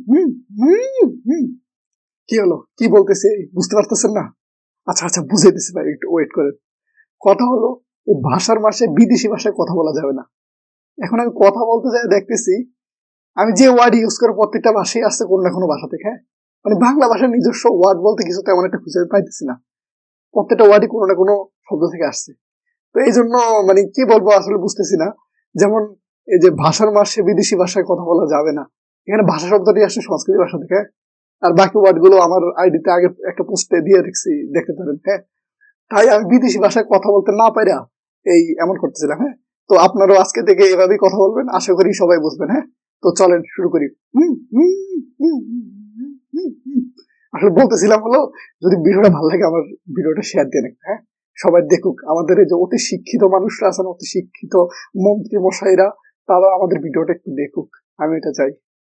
হুম, হুম, হুম। কি হলো? কি বলতেছে? বুঝতে পারতেছেন না? আচ্ছা আচ্ছা, বুঝাইতেছি ভাই, একটু ওয়েট করেন। কথা হলো, এই ভাষার মাসে বিদেশি ভাষায় কথা বলা যাবে না। এখন আমি কথা বলতে যাই দেখতেছি, আমি যে ওয়ার্ড ইউজ করে প্রত্যেকটা ভাষায় আসছে কোনো না কোনো ভাষা থেকে, হ্যাঁ? মানে বাংলা ভাষার নিজস্ব ওয়ার্ড বলতে কিছু তেমন একটা খুঁজে পাইতেছি না। প্রত্যেকটা ওয়ার্ডই কোনো না কোনো শব্দ থেকে আসছে। তো এই জন্য মানে কি বলবো আসলে বুঝতেছি না। যেমন এই যে ভাষার মাসে বিদেশি ভাষায় কথা বলা যাবে না, এখানে ভাষা শব্দটি আসছে সংস্কৃত ভাষা থেকে। আর বাকি ওয়ার্ড গুলো আমার আইডিতে আগে একটা পোস্টে দিয়ে রেখেছি, দেখতে পারেন, হ্যাঁ? তাই আমি বিদেশি ভাষায় কথা বলতে না পাইরা এই এমন করতেছিলাম, হ্যাঁ? তো আপনারাও আজকে থেকে এভাবেই কথা বলবেন, আশা করি সবাই বুঝবেন, হ্যাঁ? তো চলেন শুরু করি। হুম, হুম, হুম, হুম, হুম, হুম, হুম। আসলে বলতেছিলাম হলো, যদি ভিডিওটা ভালো লাগে আমার ভিডিওটা শেয়ার দেন একটা, হ্যাঁ? সবাই দেখুক, আমাদের এই যে অতি শিক্ষিত মানুষরা আছেন, অতি শিক্ষিত মন্ত্রী মশাইরা, তারা আমাদের ভিডিওটা একটু দেখুক, আমি এটা চাই।